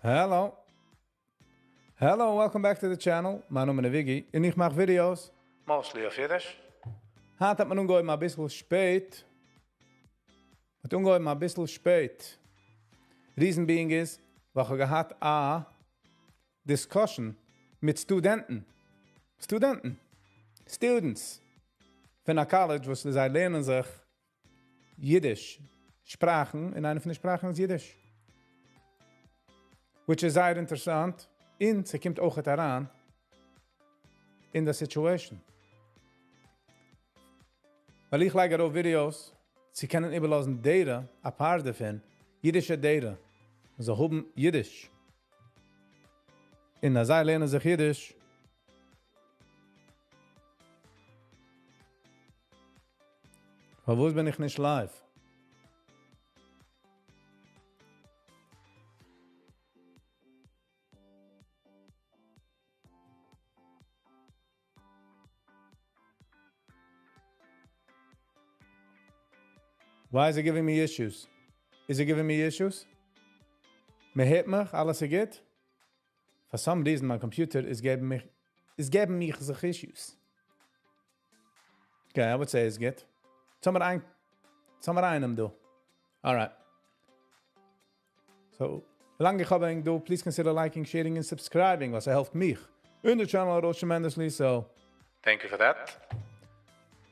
Hello. Hello, welcome back to the channel. Mein Name ist Viggy und ich mache Videos. Mostly auf Yiddish. Hat man ungeheuer mal ein bisschen spät. Hat ungeheuer mal ein bisschen spät. Reason being is, weil ich gehabt a discussion mit Studenten. Students. Von einer College, wo sie lernen sich Yiddish. Sprachen, in einer von den Sprachen ist Yiddish. Which is sehr interessant. Und sie kommt auch daran in der Situation. Weil ich lege auf Videos, sie können überlassen Data, ein paar davon, jiddische Data. Sie haben Yiddish. Und als sie lernen sich Yiddish, wo bin ich nicht live? Why is it giving me issues? Is it giving me issues? Me hit mich, alles geht. For some reason, my computer is giving me sich issues. Okay, I would say it's good. Some einem do. Alright. So, solange ich habe do, please consider liking, sharing and subscribing, was helpt mich in the channel tremendously, so thank you for that.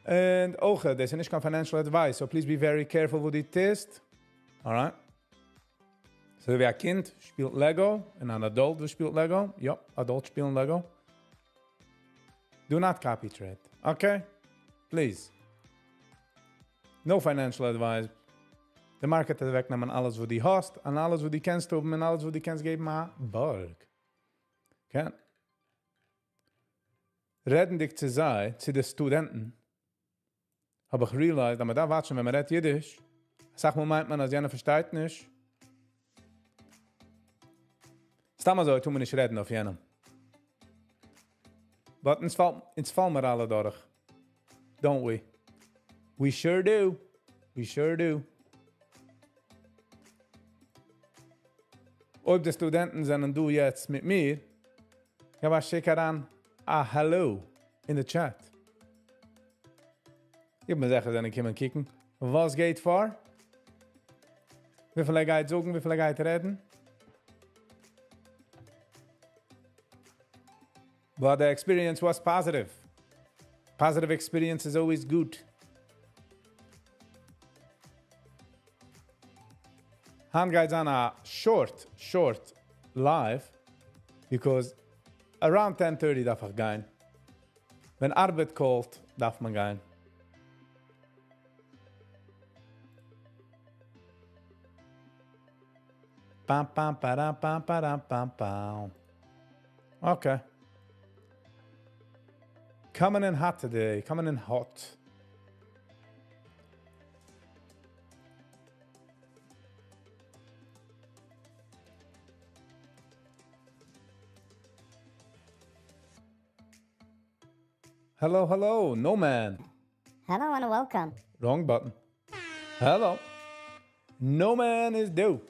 And ook, this is not financial advice, so please be very careful with it test. Alright? So, wie ein Kind spielt Lego und ein Adult spielt Lego. Ja, Adult spielen Lego. Do not copy trade. Okay? Please. No financial advice. De market is wegnemen alles wat die hast, en alles wat die kennst oben, en alles wat die kennst geben, maar Berg. Okay? Reden dich zu sein, zu den Studenten, habe ich realized, dass man da watschen, wenn man redet Yiddish, sag mal, meint man, als jener versteht nicht. Ist mal so, tun wir nicht reden auf jenem. But ins fallen wir alle durch. Don't we? We sure do. We sure do. Ob die Studenten sind du jetzt mit mir, ich habe schicker an Hello in the chat. Ich habe mir sicher, dass ich kicken. Was geht vor? Wie viel geht sagen, wie viel geht reden? But the experience was positive. Positive experience is always good. Han guys on a short live because around 10:30 darf ich gehen. Wenn Arbeit callt, darf man gehen. Pam pam param pam param pam pam. Okay. Coming in hot today. Coming in hot. Hello, hello, no man. Hello and welcome. Wrong button. Hello. No man is due.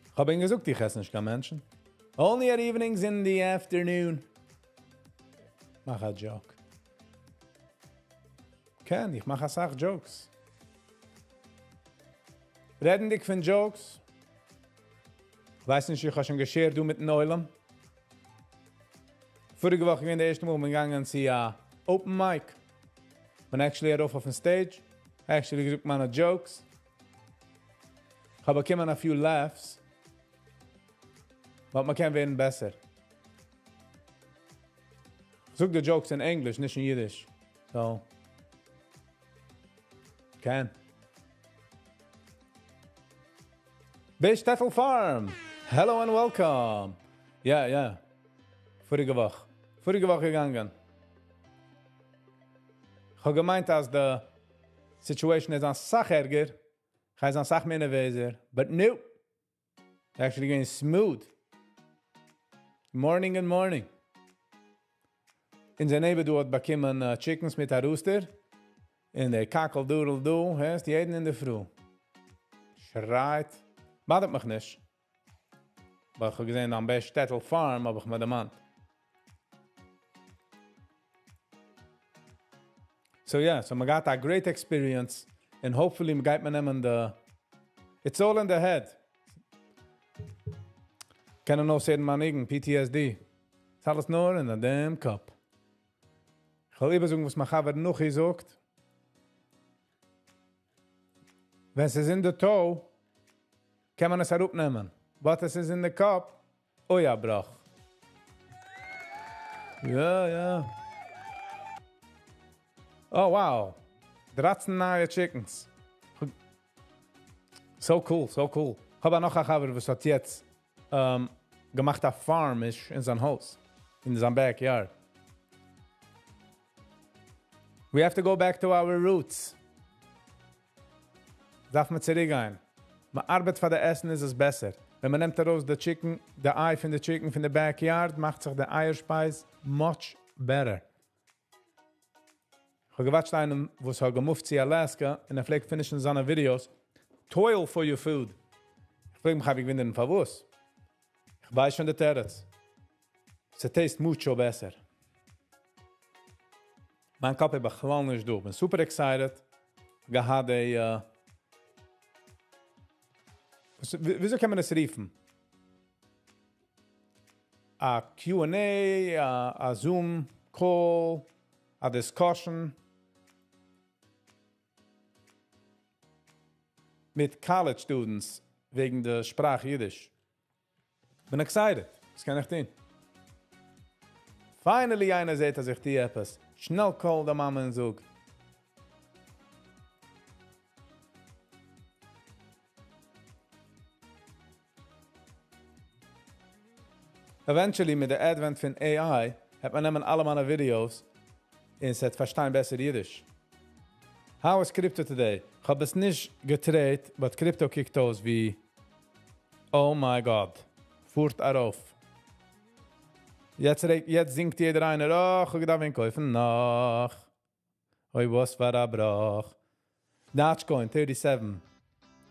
Ich habe ihn gesagt, ich esse nicht kein Menschen. Only at evenings in the afternoon. Mach ein Joke. Ich mache auch Jokes. Reden dich von Jokes? Weiß nicht, ich habe schon geschert, du mit den Eulen. Vorige Woche in der ersten Mal gegangen zu Open Mic. Bin actually auf the stage. Actually gesagt meine Jokes. Ich habe bekommen a few laughs. Aber man kann werden besser. Ich suche die Jokes in Englisch, nicht in Yiddish. So. Can. Beistettel Farm. Hello and welcome. Ja. Vorige Woche gegangen. Ich habe gemeint, dass die Situation ist an Sachärger. Ich heiße an Sachmännerweser. But no. Actually going smooth. Morning and morning. In zijn neighbor dort bekommen chickens mit a rooster. in der Kakeldoodle-Doo, ist jeden in der Früh. Schreit. Badet mich nicht. Aber ich habe gesehen, am besten Städtel Farm, aber ich mit dem Mann. So yeah, so I got a great experience, and hopefully we get it's all in the head. Can I know say man PTSD? It's alles nur in the damn cup. Ich will lieber sagen, was man hat noch gesagt. Wenn es ist in der Toe, kann man es herupnehmen. Was es ist in der Cup, oh ja, brach. Ja. Oh, wow. 13 neue Chickens. So cool. Ich habe noch ein was hat jetzt gemacht eine Farm ist in sein Haus, in seinem Backyard. We have to go back to our roots. Darf man zurückgehen. Man arbeitet für das Essen ist es besser. Wenn man nimmt daraus der Chicken, der Ei von der Chicken von der Backyard, macht sich der Eierspeis much better. Ich habe gewatscht einen, wo es hat gemoved zu Alaska, und er pflegt finishen seine Videos. Toil for your food. Ich frage mich, habe ich wieder einen Verwurst? Ich weiß schon der Territz. Es tastes mucho besser. Mein Kopf habe ich gewoon nicht durch. Ich bin super excited. Gehad wieso kann man das riefen? A Q&A, a Zoom call, a discussion mit College Students wegen der Sprache Yiddish. Bin excited. Das kann ich tun. Finally einer sieht, dass ich die etwas. Schnell call der Mama und sagt. Eventually, mit der Advent von AI, hat man nehmen alle meine Videos und es verstehen besser Yiddish. How is crypto today? Ich habe es nicht gedreht, aber Crypto kickt aus wie oh my God, fuhrt auf. Jetzt singt jeder einer, oh, ich darf ihn kaufen nach. Oi, was war der Brach? Dogecoin, 37.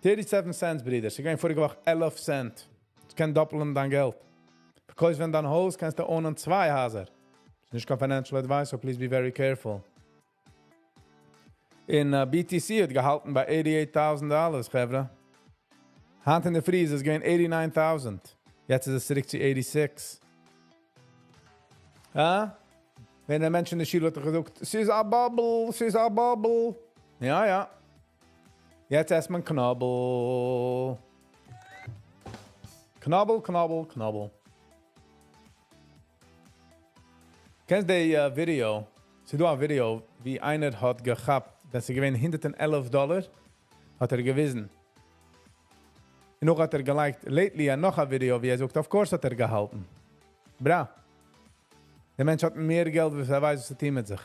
37 cents, Brüder. Sie gehen vorige Woche 11 Cent. Das kann doppeln dein Geld. Because wenn dein Haus kannst du ohne 2 Haser. Das ist nicht kein financial advice, so please be very careful. In BTC hat gehalten bei $88,000, Chevra. Hand in der Fries ist gehen 89,000. Jetzt ist es zurück zu 86. Ja? Wenn der Mensch in der Schule hat gesagt, es ist a bubble. Ja. Jetzt erstmal Knobbel. Knobbel. Kennst du Video? Sie do ein Video, wie einer hat gehabt, dass er gewinnt $111, hat er gewissen. Und noch hat er geliked, lately noch ein Video, wie er sagt, of course hat er gehalten. Bra. Der Mensch hat mehr Geld, als er weiß, was er tun mit sich.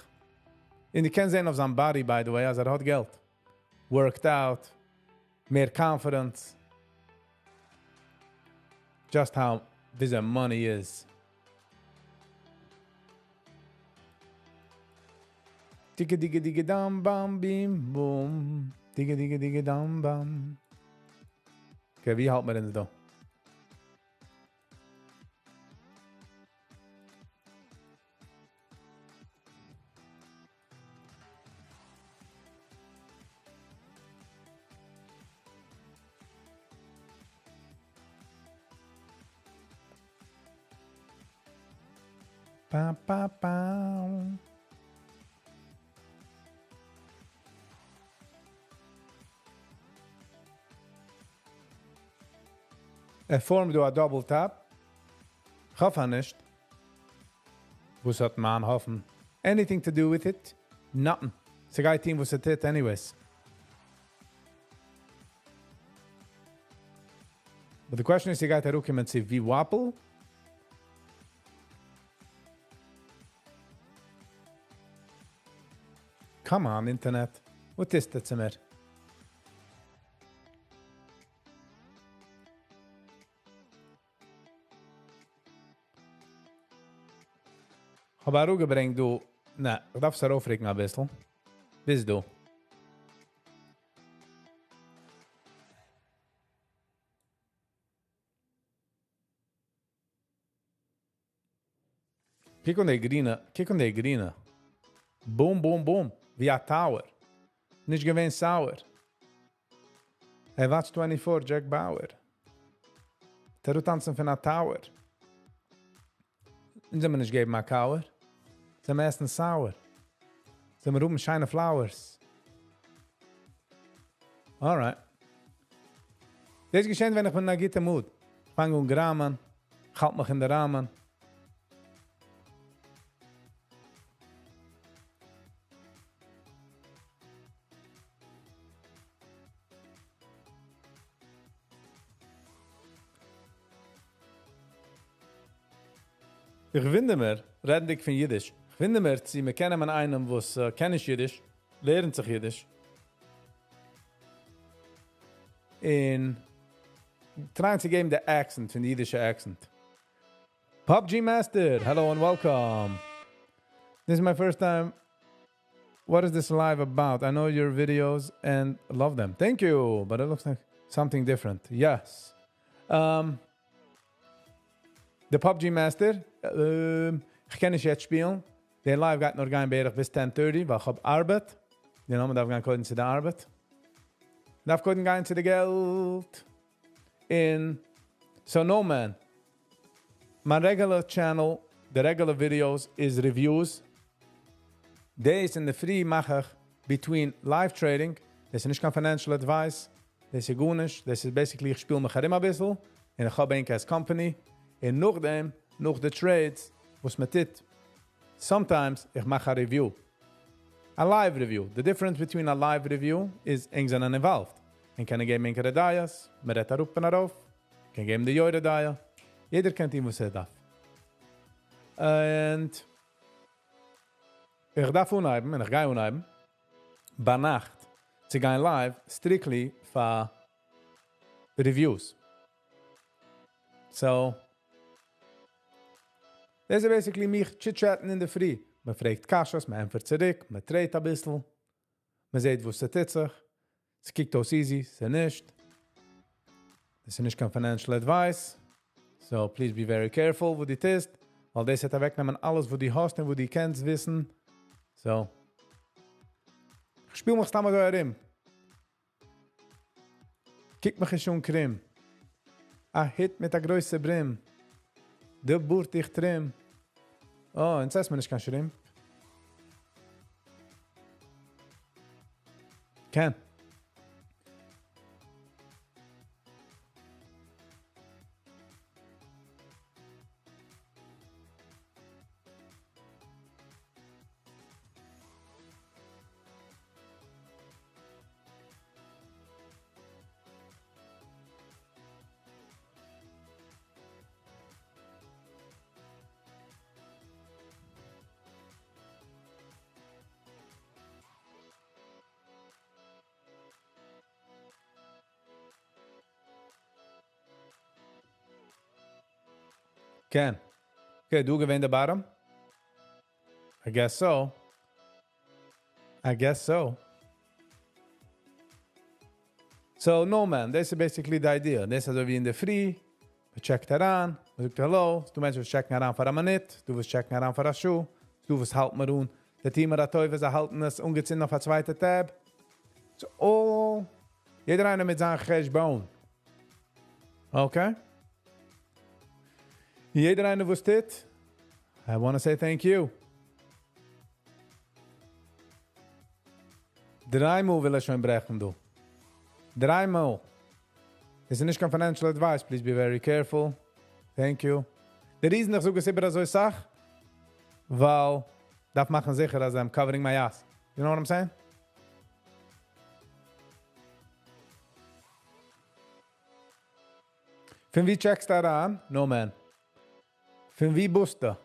Und ich kann sehen auf seinem Body, by the way, als er hat Geld. Worked out, mehr confidence. Just how this money is. Digga dam bam bim boom. Digga dam bam. Okay, wie halten wir denn da? Pa. Form du a double tap. Ich hoffe nicht. Was hat man hoffen? Anything to do with it? Nothing. It's a guy team was it anyways. But the question is, you got a rookie and see wie wappel? Come on, Internet. What is that, Zimmer? Ich habe auch gebringt, du... Na, ich darf es aufregen ein bisschen. Bist du? Kijk on die grine. Boom, boom, boom. Wie a tower. Nicht gewinn sauer. Hey, watch 24, Jack Bauer. Der tanzen von a tower. Und sie mir nicht geben a Kauer. Sie mir essen sauer. Sie mir rufen shine flowers. Alright. Das ist geschehen, wenn ich in einer guten Mut. Ich fange gramen. Ich halte mich in der Rahmen. Ich finde mir, reden dich von Yiddish. Ich finde mir, sie mir kennen einen, was kennt Yiddish, lernt sich Yiddish. In trying to game the accent, von the Yiddish accent. PUBG Master, hello and welcome. This is my first time. What is this live about? I know your videos and love them. Thank you, but it looks like something different. Yes. The PUBG Master, ich kann nicht jetzt spielen. Der Live geht noch gehen bis 10:30, weil ich habe Arbeit. Die Namen darf gehen können zu der Arbeit. Darf können gehen zu der Geld. So no man. My regular channel, the regular videos is reviews. Days in the free mache ich between live trading. Das ist nicht kein financial advice. Das ist gut nicht. Das ist basically, ich spiele mich immer ein bisschen. Und ich habe eine company. Und nachdem, nach den Trades, was mit dit. Sometimes, ich mache a review. A live review. The difference between a live review is eng zijn involved. En kan ik geben enkele dias, me redt erop en erop. Kan geben de jode dia. Jeder kennt ihn, was darf. Und ich darf unheiben, und ich gehe unheiben, bei Nacht, zu gehen live, strictly für reviews. So, das ist basically mich chit-chatten in der Früh. Man fragt Kaschas, man empfert zurück, man dreht ein bisschen, man sieht, wo es tut sich, es kickt aus easy, es ist nicht. Das ist nicht kein financial advice. So, please be very careful, wo die test, weil das hat wegnehmen alles, wo die hast und wo die kennst, wissen. So. Ich spiel mich damals so herum. Kick mich schon krim. A hit mit der größten Brim. Der Burt ich trim. Oh, und das man nicht kein Schrimp. Ken. Ken. Okay, du gewinnt der bottom? I guess so. I guess so. So, no man, this is basically the idea. This is wie in der Free. We checken heran. We sagen hallo. Du Menschen checken heran für eine Minute. Du wirst checken heran für eine Schuh. Du wirst halten mir un. Der Team der Teufel, sie halten es ungezint auf der zweiten Tab. So, oh. Jeder einer mit seinem Cashbone. Okay? Jeder einer was dit. I want to say thank you. Dreimal will ich schon brechen, du. Dreimal. Das ist nicht kein financial advice. Please be very careful. Thank you. Der Riesen, ich suche es immer so eine Sache, weil darf machen sicher, dass I'm covering my ass. You know what I'm saying? Von wie checkst du da an? No man. Von wie bist du?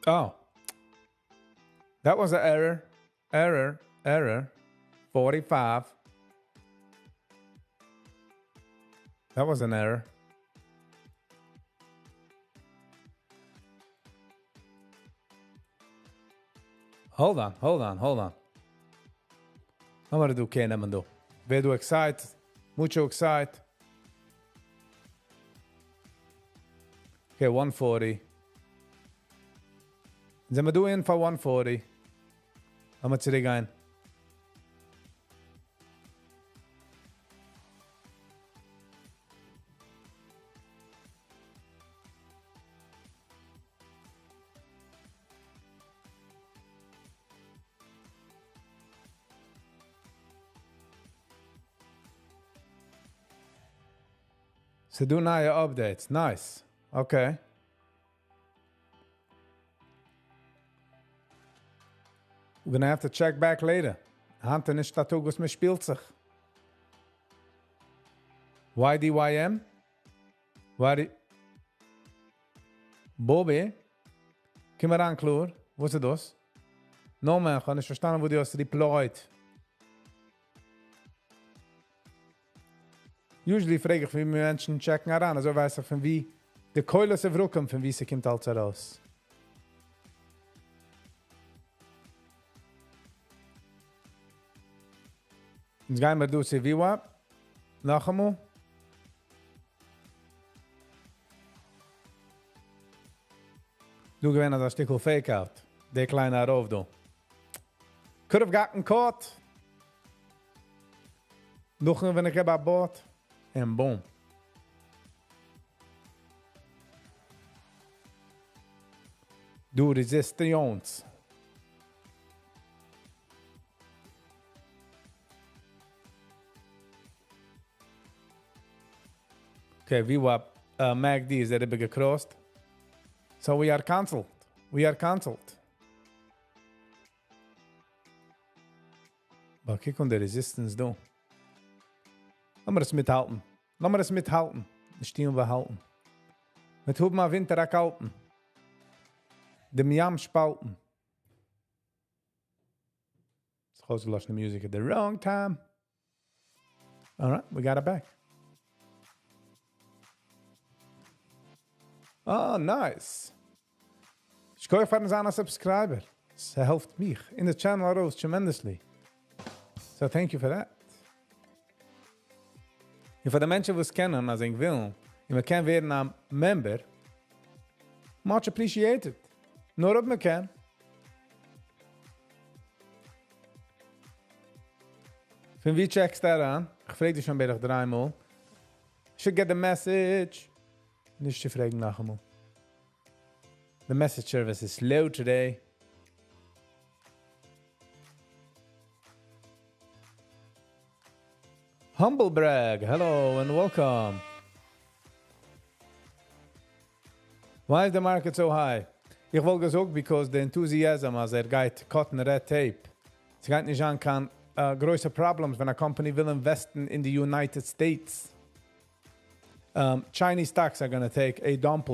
Oh. That was an error. Error. 45. That was an error. Hold on. Lass mal du kennen, du. Wer du excited? Mucho excited. Okay, 140. Sind wir in for 140. Lass mal zurückgehen. So do neue updates. Nice. Okay. We're gonna have to check back later. Hanten ist Tattoo, was mir spielt sich. YDYM? Bobby? Komm mal ran, klar. Was ist das? No, man, ich kann nicht verstanden, wo du hast deployed. Usually frage ich, wie Menschen checken heran, also weiß ich, von wie die Keule se wrucken, von wie sie kommt alles heraus. Jetzt gehen wir durch die VWAP. Noch einmal. Du gewinnst das Stückchen Fake-Out. Der kleine Rauf, du. Could have gotten caught. Noch wenn ich habe Bord. And boom. Du resistance. Okay, VWAP MACD is that a big crossed. So we are cancelled. But kick on the resistance though. Lass wir das mithalten. Das stehen wir halten. Mit hoben mal Winter erkalten. Dem Jam spalten. It's close to the music at the wrong time. All right, we got it back. Oh, nice. Ich kann euch an a subscriber. Es hilft mich in the channel rose tremendously. So thank you for that. Und für die Menschen, die es kennen, als ich will, und man kann werden ein Member, much appreciated. Nur ob man kann. Von wie checkst du das an? Ich frage dich schon bei 3 Mal. Should get the message. Nicht zu fragen nach einmal. The message service is slow today. Humble Brag, hello and welcome. Why is the market so high? Ich wollte gesagt, because the enthusiasm as geht cotton red tape. Es geht nicht an kann größere Problems, wenn a company will investen in the United States. Chinese stocks are going to take a dump.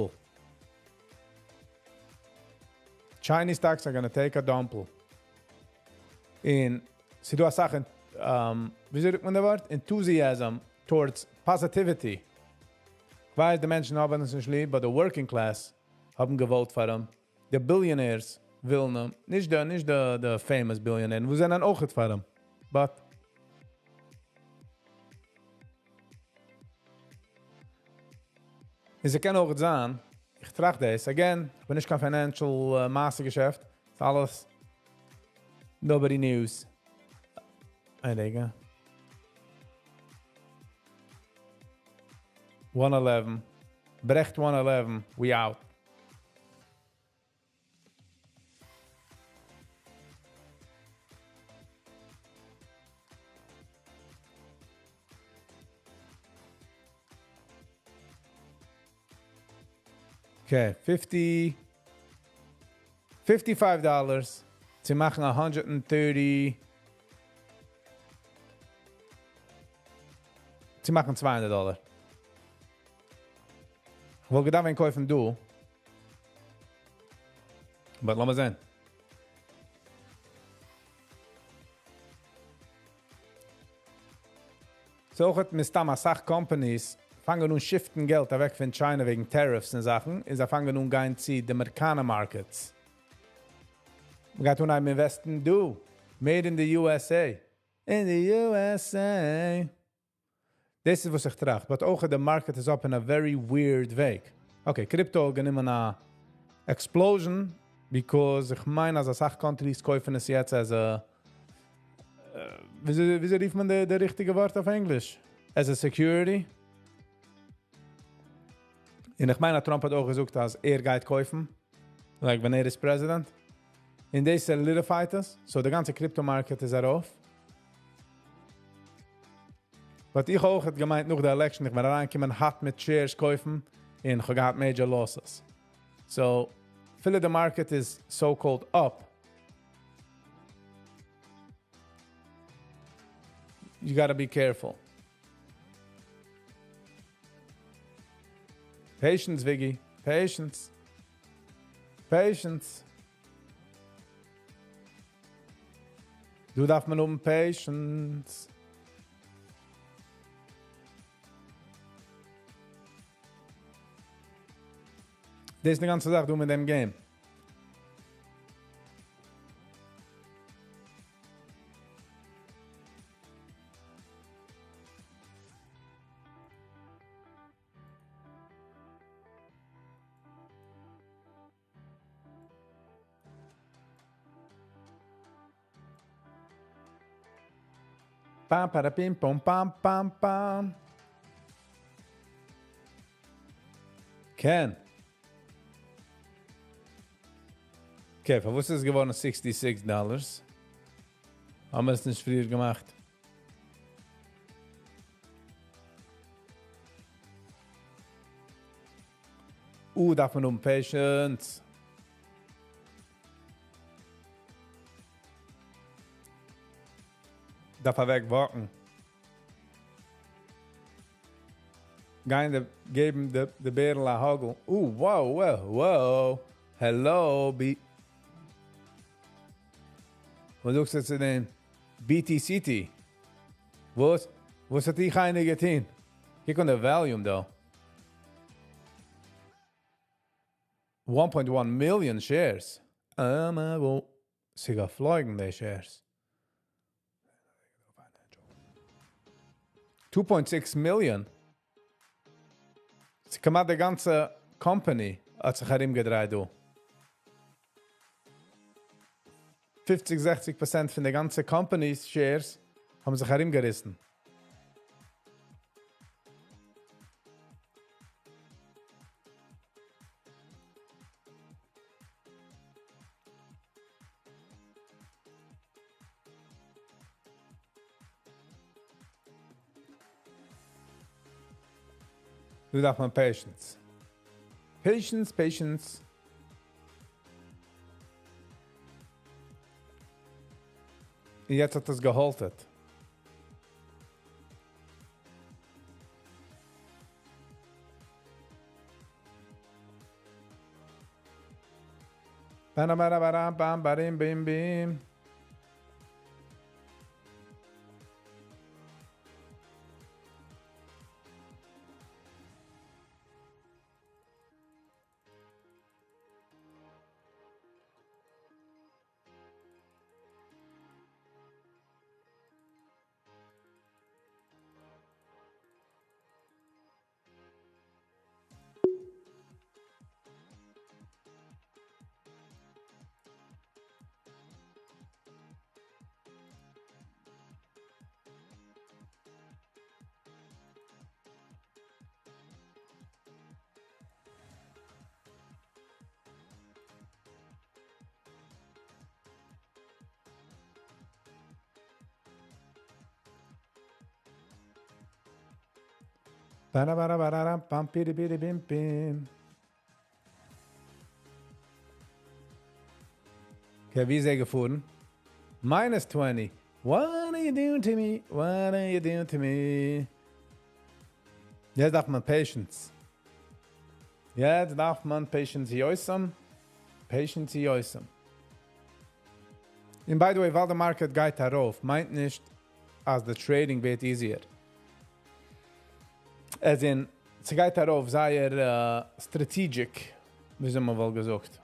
Chinese stocks are going to take a dump. In sie do a Sachen wie sagt man das Wort? Enthusiasm towards positivity. Weil die Menschen haben es nicht lieb, aber the working class haben gewollt für ihn. The billionaires will ihn. Nicht the famous billionaires. Wir sind dann auch für ihn. But sie können auch sagen, ich trage das. Again, ich bin nicht kein financial Mastergeschäft. Das ist alles nobody news. I think. 111. Brecht 111. We out. Okay, $55. Sie machen 130. Sie machen $200. Ich wollte gedacht, wenn ich kaufen du. Aber lass mal sehen. So hat mit Sach Companies fangen nun shiften Geld weg von China wegen Tariffs und Sachen. Ist fangen nun gehen zu den Amerikaner Markets. We got to invest in do. Made in the USA. In the USA. This is was ich tracht. But auch the market is up in a very weird way. Okay, crypto gonna immer na explosion because ich meine, als Sach countries kaufen es jetzt as a wie rief man der richtige Wort auf Englisch? As a security. Und ich meine, Trump hat auch gesagt, dass geht kaufen. Like when is president. And they solidified us. So the ganze crypto market is off. But ich auch hat gemeint, noch der Election, ich werde reinkommen, hart mit Shares kaufen und ich habe major losses. So, viele the market is so-called up. You gotta be careful. Patience, Viggy. Patience. Patience. Du darfst man Patience. Das ist die ganze Sache, du mit dem Game. Pam, para, pim, pom, pam, pam, pam. Ken. Okay, für was ist es geworden $66? Haben wir es nicht früher gemacht? Darf man Patience. Darf wegwarten. Geben de Bären la Hagel. Wow. Hello, Was sagst du zu den BTCT? Was hat die keine getan? Kijk on the volume, though. 1.1 million shares. Sie geflogen, die Shares. 2.6 million. Sie kommen die ganze Company, hat sich herumgedreht, du. 50-60% von der ganzen Company's Shares haben sich herumgerissen. Du darfst man Patience. Patience. Jetzt hat es gehalten. Bim. Bim. Okay, wie ist er gefahren? Minus 20. What are you doing to me? Jetzt darf man Patience. Patience äußern. And by the way, weil der Market geht darauf, meint nicht, als der Trading wird easier. As in, es geht darauf, sei strategic, wie sind wir wohl gesagt.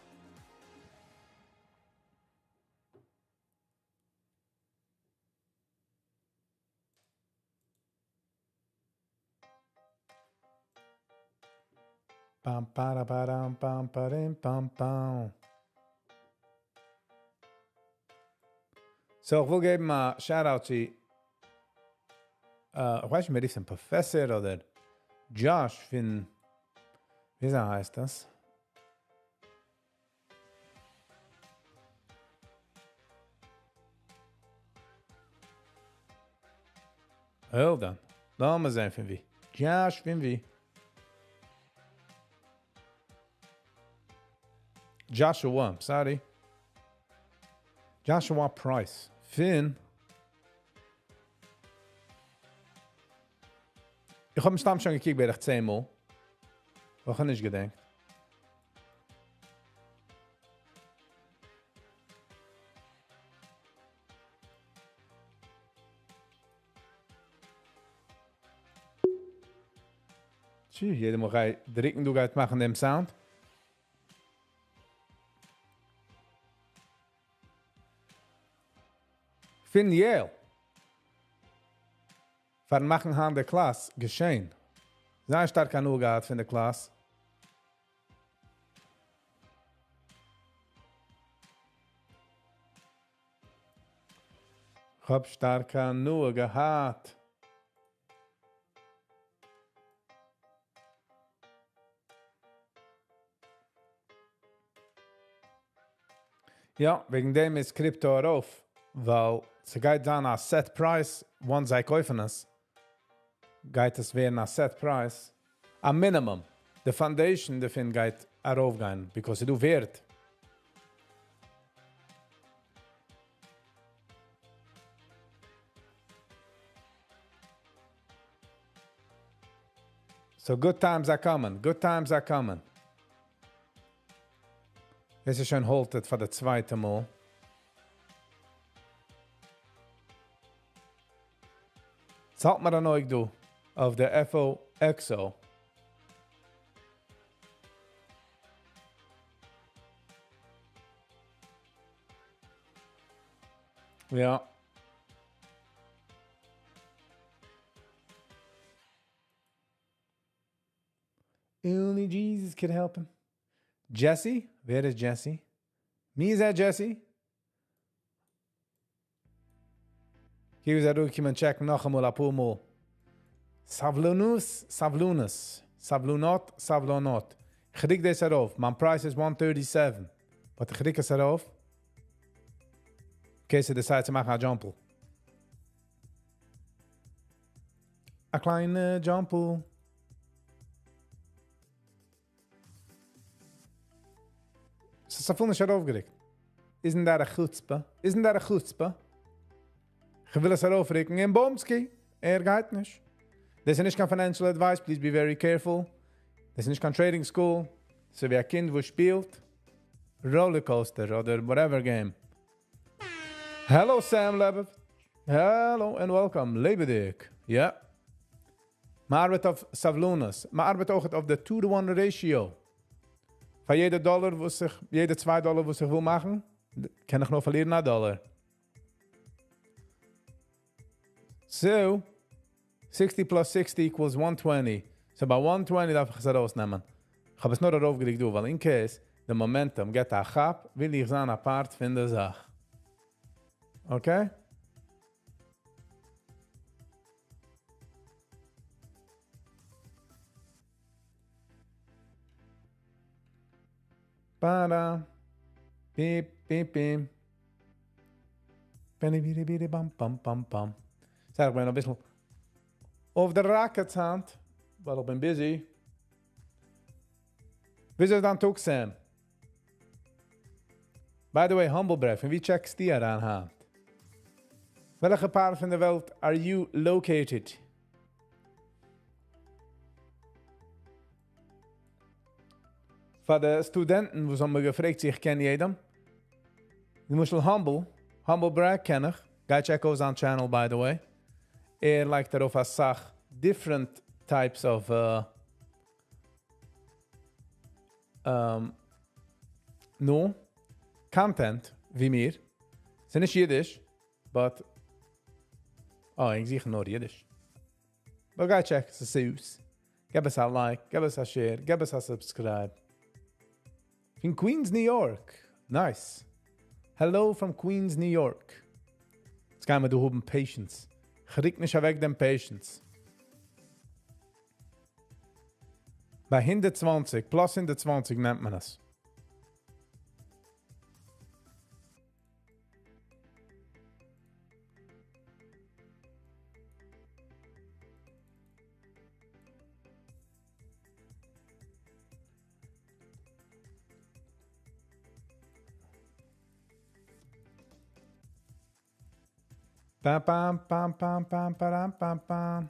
Pam, para, param, pam, parim, pam, pam. So, ich will geben ein Shoutout zu, ich weiß nicht mehr, ist ein Professor oder Josh von, wie heißt das? Hold on. Lass mal sehen, von wie. Josh, von wie. Joshua, sorry. Joshua Price. Finn. Ich habe mich schon gekickt bei dich 10 Mal. Was habe ich gedacht? Tjie, jeder mag direkt du gaat machen dem Sound. Finn Yale. Van machen han der Klasse geschehen. Sehr stark an gehabt von der Klasse. Ich hab stark an gehabt. Ja, wegen dem ist Krypto auf, weil sie geht dann als Set Price, wenn sie kaufen es, geht es werden als Set Price. A minimum. The foundation davon geht aufgehen, because du wert. So good times are coming, good times are coming. Es ist schon haltet für das zweite Mal. Zahlt mir dann euch du auf der FOXO. Ja. Only Jesus could help him. Jesse? Wer ist Jesse? Me is that Jesse? Hier ist er auch jemand checken noch einmal ein paar Mal. Savlunus. Ich krieg das herauf. Mein Preis ist 137. Aber ich krieg es herauf. In case you decide to make a jumple. A kleine jumple. So viel nicht heraufgeregt. Isn't that a chutzpah? Isn't that a chutzpah? Ich will es heraufregen. In Bomski. Geht nicht. Das ist nicht kein Financial Advice. Please be very careful. Das ist nicht kein Trading School. So wie ein Kind, wo spielt. Rollercoaster oder whatever game. Hello Sam Lebev. Hello and welcome. Lebedik. Ja. Maar arbeid op Savlunas. Maar arbeid ook op de 2-to-1 ratio. Van jede $, jede $2 was ich will machen, kann ich noch verlieren nach $. So, 60 plus 60 equals 120. So bei 120 darf ich es rausnehmen. Ich habe es nur darauf gelegt, weil in case the momentum geht a gap, will ich sein apart von der Sache. Okay? Para. Beep, beep, beep. Penny, bidi, bidi, bam, bam, bam, bam. Zeg, ik ben een beetje over de rackets aan, want ik ben busy. Wie zou dan ook zijn? By the way, humble breath. En wie checks die eraan aan? Welke part van de wereld are you located? Voor de studenten, die me gevraagd zich ken jedem. Je moet wel humble brag kennen. Ga check ons aan channel, by the way. Like daarover als zag different types of content wie meer. Zijn niet Yiddish, but ik zie nur Yiddish. Maar ga check, ze zeus. Gib us a like, gib us a share, gib us a subscribe. From Queens, New York. Nice. Hello from Queens, New York. Jetzt gehen wir durch oben Patience. Krieg nicht weg den Patience. Bei 120, plus 120 nennt man das. Pam, pam, pam, pam, pam, pam, pam, pam.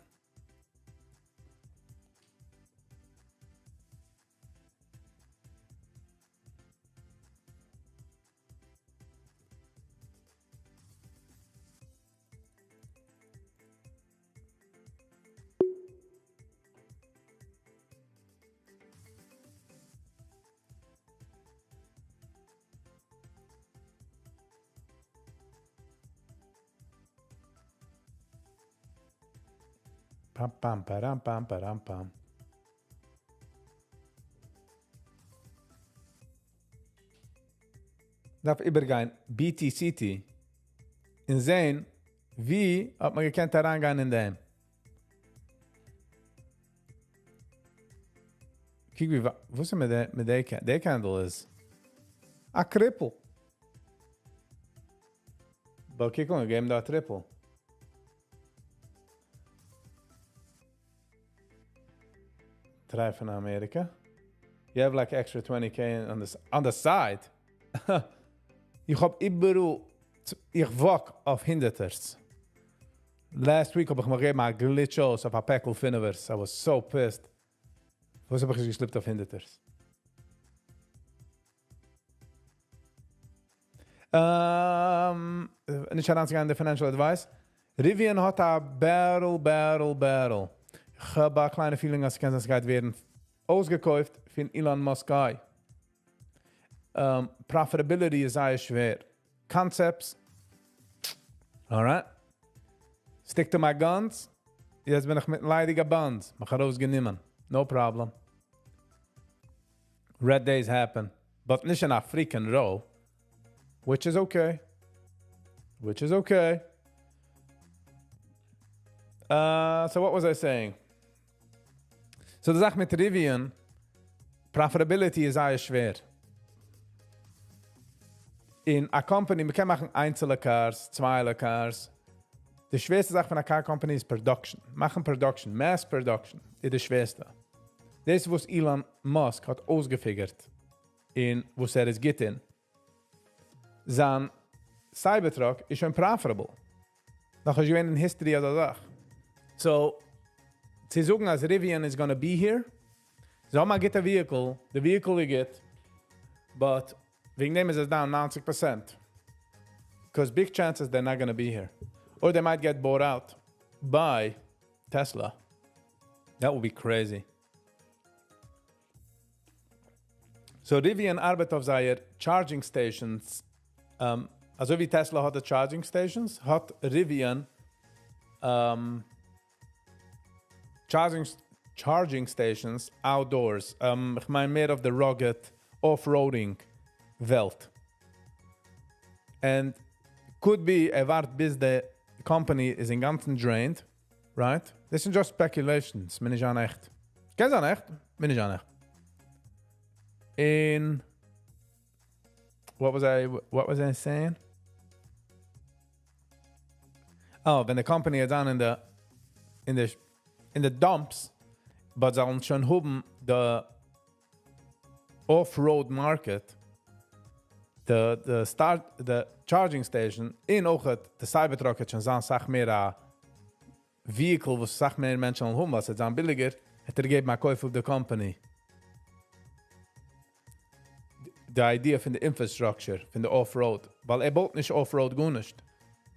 Pam, pam, param, pam, param, pam. Darf übergehen BTCT in sehen, wie hat man gekannt herangehen in dem. Kijk wie, wo ist mit der Candle ist? A Krippel. Aber kijk mal, geben da Triple. Try from America. You have like extra 20k on the side. Ich hab überall, ich wach auf Hinderters. Last week hab ich mir gegeben ein Glitch aus auf ein Päckl Finnevers. I was so pissed. Was hab ich geschlippt auf Hinderters? Nicht heranzugehen, der Financial Advice. Rivian hat ein Battle. Ich habe eine kleine Feeling, als es geht werden ausgekauft von Elon Musk. Profitability ist sehr schwer. Concepts. Alright. Stick to my guns. Jetzt bin ich mit leidiger Band. Mach rausgenommen. No problem. Red days happen. But nicht in a freaking row. Which is okay. So what was I saying? So die Sache mit Rivian, Profitability ist sehr schwer. In a company, wir können machen einzelne Cars, zweile Cars. Die schwerste Sache von einer Car Company ist Production. Machen Production, Mass Production, ist die schwerste. Das ist, was Elon Musk hat ausgefigert, in was es geht in. Sein Cybertruck ist schon profitable. Noch ist in History oder Sache. So, sie sagen, als Rivian is gonna be here. So, man get a vehicle, the vehicle we get, but wegen dem is it down 90%. Because big chances they're not gonna be here. Or they might get bought out by Tesla. That would be crazy. So, Rivian arbeitet auf seine Charging Stations. Also wie Tesla hat die Charging Stations, hat Rivian charging stations outdoors. Ich meine mehr of the rugged off-roading Welt. And could be wart bis the company is in ganzen drained, right? This is just speculations. Bin ich an echt. Kennst du an echt? Bin ich an echt. In what was I saying? Oh, when the company is down in the dumps, but sollen schon haben the off-road market, the charging station, in auch the Cybertruck hat schon sag mehr a vehicle, was sag mehr Menschen haben, was es dann billiger, hat gegeben a Kauf of the company. The idea von der Infrastructure, von der Off-Road. Weil baut nicht Off-Road gut nicht.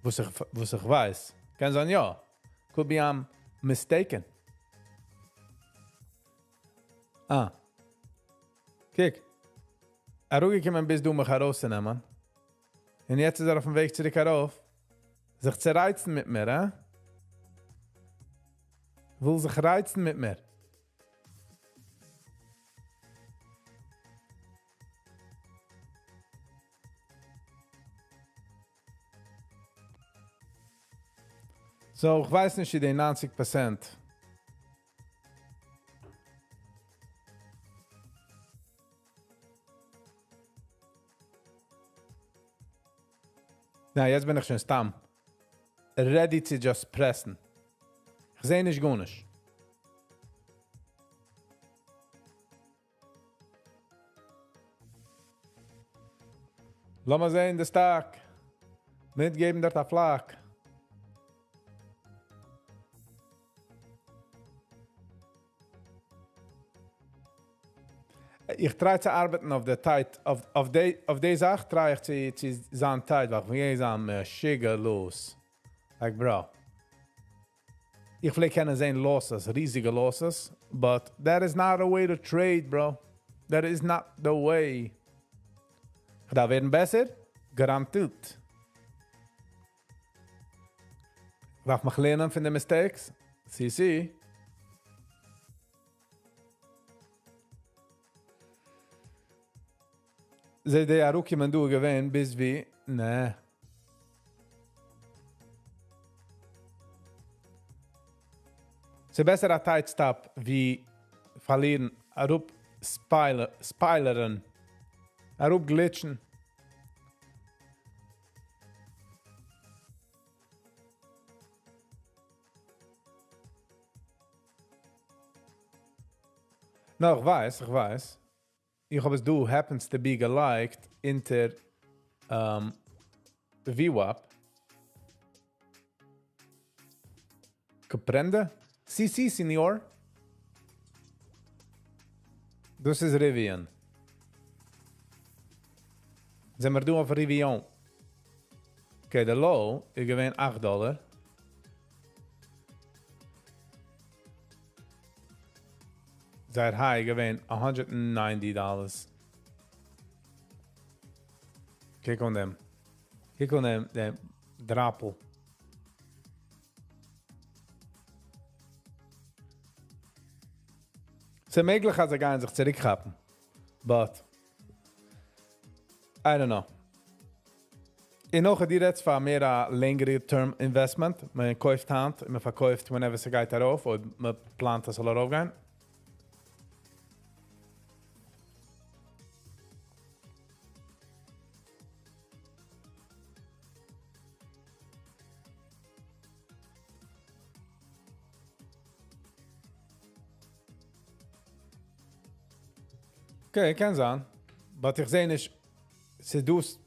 Was ich weiß. Kann sagen, ja. Could be I'm mistaken. Kijk. Ruhig gekommen bis du mich herausnehmen. Und jetzt ist auf dem Weg zurück herauf. Sich zerreizen mit mir, Will sich reizen mit mir. So, ich weiß nicht, die 90%. Na, jetzt bin ich schon stamm. Ready to just pressen. Ich sehe nicht gut nicht. Lass mal sehen, der Tag. Mitgeben dort auf Flak. Ich try zu arbeiten auf der Zeit, auf die Sache try ich zu sein Zeit, weil wir sind schicker los. Like, bro. Ich will keine sehen Losses, riesige Losses, but that is not a way to trade, bro. That is not the way. Da werden besser, garantiert. Darf mich lernen von den Mistakes? See. Ze de Aruki man du gewinn, bis wie, ne. Ze besser a tight stop, wie verlieren, Arup Spileren, Arup glitchen. No, ich weiß. Ich habe es du happens to be geliked inter VWAP. Comprende? Sí, senor. Dus is Rivian. Zijn we doen op Rivian. Oké, de low, ik gewin $8. Zijn high, ik gewin $190. Kijk on them. Dem drapel. Ze möglich, als gaan zich zurückhaben. But, I don't know. In nog die reds van meer längere term investment. Man kauft hand, man verkauft whenever ze gaat darauf, oder man plant, dass er darauf gehen. Okay, kann sein. Aber ich sehe nicht, sie tust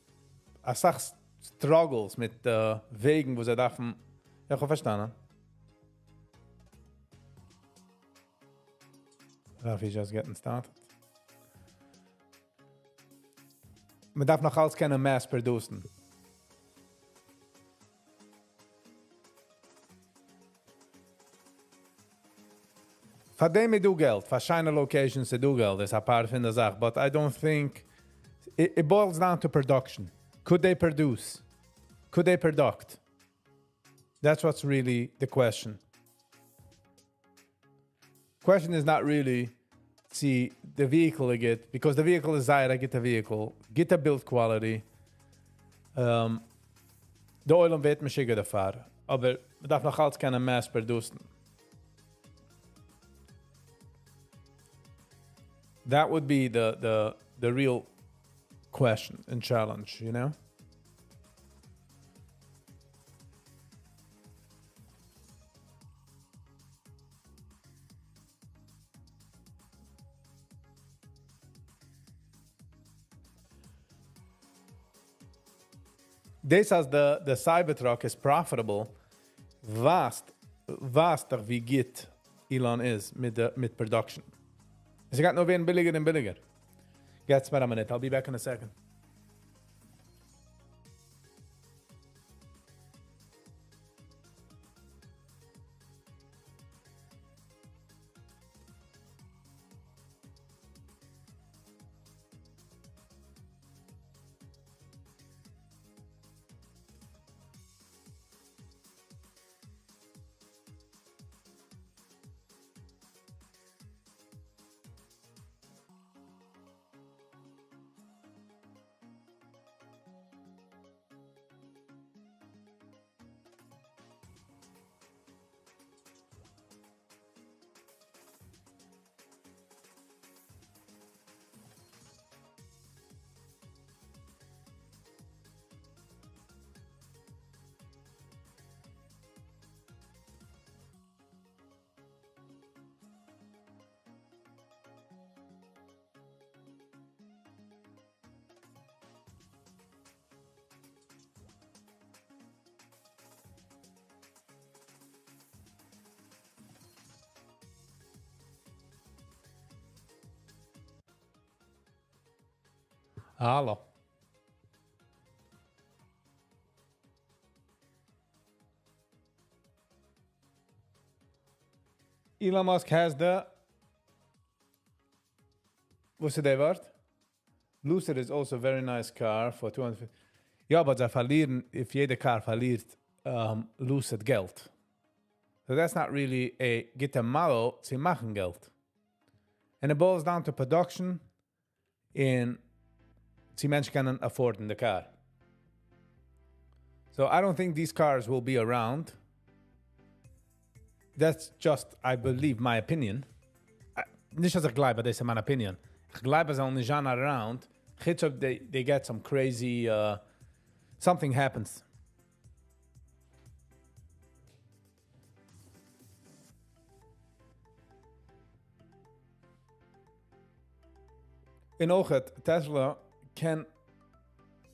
a Sach struggles mit Wegen, wo sie dürfen. Ja, ich habe verstanden. Rafi just getting started. Man darf noch alles keine Mass producen. Für dem du Geld, für scheine Locations du Geld, ist ein paar von der Sache. But I don't think, it boils down to production. Could they produce? Could they product? That's what's really the question. Question is not really, see, the vehicle I get, because the vehicle is I get the vehicle, get the build quality. The oil and weight machine gefahr. Aber man darf noch alles keine Mass producen. That would be the real question and challenge, you know? This as the Cybertruck is profitable, vaster wie Git Elon is mit production. Ze gaat nog weer billiger and billiger. Get me a minute. I'll be back in a second. Hallo. Elon Musk has the... What's the word? Lucid is also a very nice car for 250. Ja, aber sie verlieren, if jede car verliert, Lucid Geld. So that's not really a get a model, sie machen Geld. And it boils down to production in sie Menschen können afforden the car. So I don't think these cars will be around. That's just, I believe, my opinion. Nicht, dass ich glaube, das ist meine opinion. Ich glaube, sie nicht around. They get some crazy, something happens. In Ochet, Tesla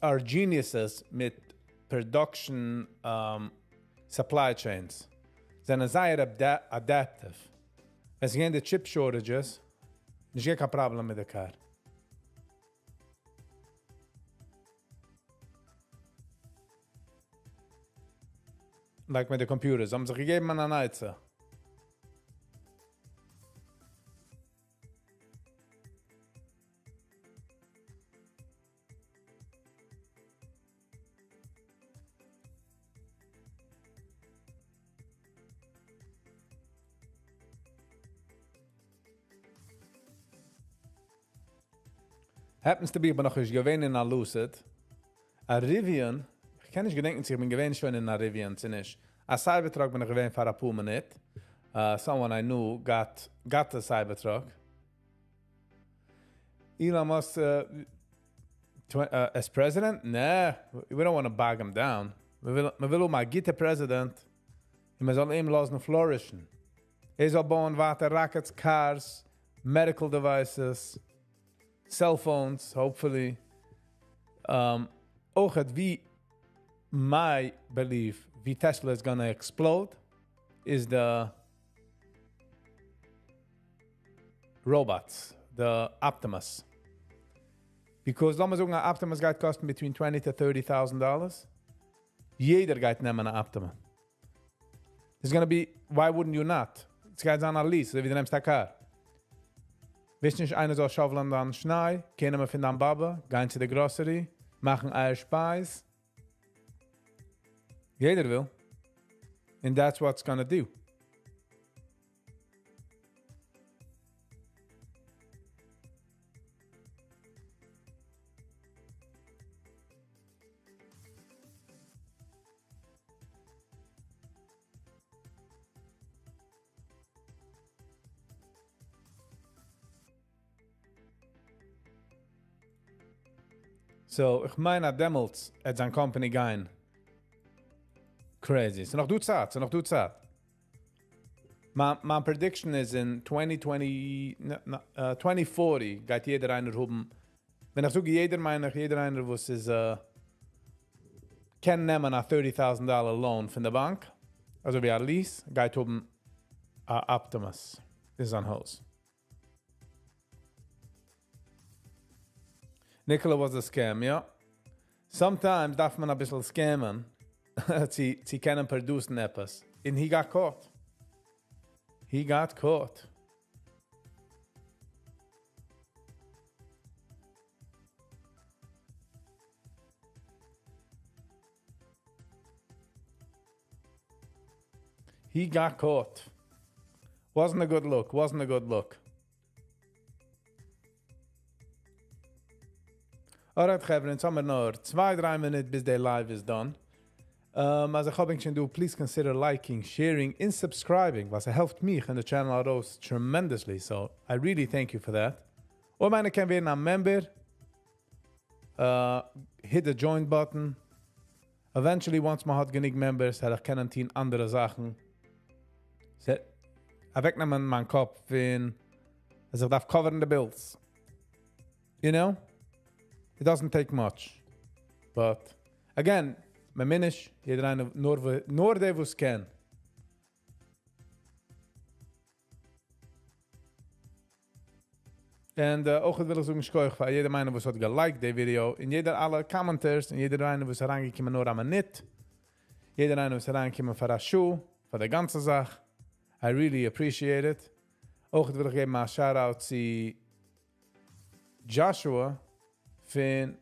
are geniuses mit production supply chains. They're sehr adaptive. Wenn sie the chip shortages, nicht kein Problem mit der Car. Like mit den Computers. Haben sie gegeben an eine Eize. Happens to be, aber noch ich gewähne in a Lucid. A Rivian, ich kann nicht gedenken, ich bin gewähne schon in a Rivian, sie nicht. A Cybertruck bin ich gewähne für a paar Minuten. Someone I knew got a Cybertruck. Elon Musk, as president? Nah, we don't want to bog him down. We will mal gitte president, und wir sollen ihm lassen flourishen. Soll bauen weiter rockets, cars, medical devices, cell phones, hopefully. Auch wie my belief, wie Tesla is gonna explode, is the robots, the Optimus. Because lass mal sagen, ein Optimus geht kosten between $20,000 to $30,000. Jeder geht nehmen ein Optimus. It's gonna be, why wouldn't you not? Es geht an a lease, so wie du nimmst ein Car. Wisst nicht, einer soll schaufeln dann Schnee, kennen wir von dann Baba, gehen zu der Grocery, machen eine Speise. Jeder will. And that's what's gonna do. So, ich meine, damals hat seine Company gehen. Crazy. So noch du Zeit. My prediction is in 2040 geht jeder einer haben. Wenn ich sage jeder, meine ich jeder einer, was ist, kann nehmen a $30,000 loan von der Bank. Also wie a lease, geht haben a Optimus. Das ist ein Haus. Nicola was a scam, ja. Sometimes darf man ein bisschen scammen. sie können producen etwas. And he got caught. He got caught. He got caught. Wasn't a good look. Alright, Chevron, jetzt haben wir noch 2-3 Minuten, bis der Live is done. As ich hoffe, du, please consider liking, sharing, and subscribing, was helped me and the channel out tremendously. So I really thank you for that. Or man, can be a member. Hit the join button. Eventually, once man hat genug members, hat ich 10 andere Sachen. Wegnehmen meinen Kopf, wenn ich darf covering the bills. You know? It doesn't take much. But again, my minish, jeder eine nur der was kann. Und auch will ich sagen, schkoich für jeder meine, was hat geliked die Video. In jeder alle Kommentars, in jeder eine, was herangekommen nur einmal nicht. Jeder eine, was herangekommen für das Schuh, für die ganze Sache. I really appreciate it. Auch will ich geben mal Shoutout zu Joshua von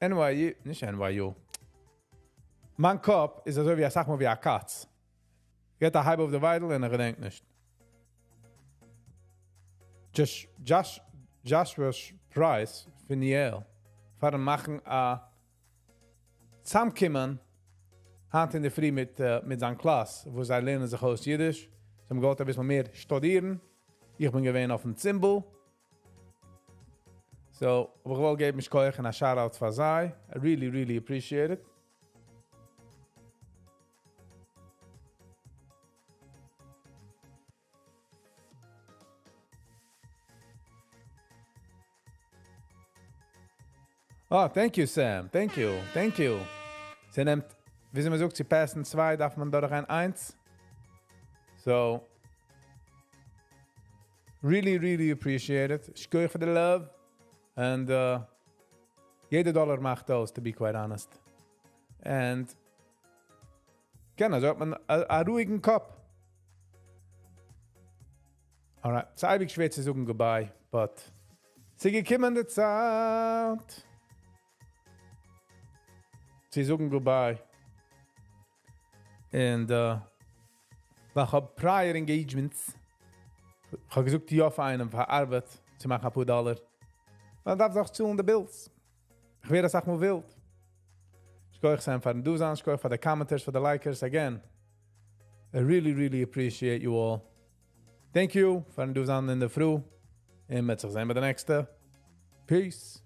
NYU, nicht NYU. Mein Kopf ist also wie, sag mal, wie eine Katz. Geht der Hype auf der Weidel und ich denke nicht. Joshua's Price von Yale. Für machen zusammenkommen, Hand in der Früh mit seiner Klasse, wo sie lernen sich aus Yiddish. Sie haben gehört, ein bisschen mehr studieren. Ich bin gewesen auf dem Zimbel. So, aber ich will geben mich euch ein Shoutout für sie. I really, really appreciate it. Oh, thank you, Sam. Thank you. Thank you. Sie nimmt, wie sie mir sagt, sie passen 2, darf man dadurch ein 1. So, really, really appreciate it. Ich gehe für die Love. And jeder Dollar macht aus, to be quite honest. And genau, so hat man einen ruhigen Kopf. Alright, es ist eigentlich schwer zu sagen goodbye, but sie gekommen die Zeit. Sie sagen goodbye. And ich habe prior engagements. Ich habe gesagt, ja, für einen, für Arbeit, zu machen ein paar Dollar. Man darf auch zu den Bills. Ich werde das auch mal wild. Ich gehe euch sein für den Dusan, ich gehe euch für die Commenters, für die Likers. Again, I really, really appreciate you all. Thank you für den Dusan in der Früh. Und mit sich sehen bei der nächsten. Peace.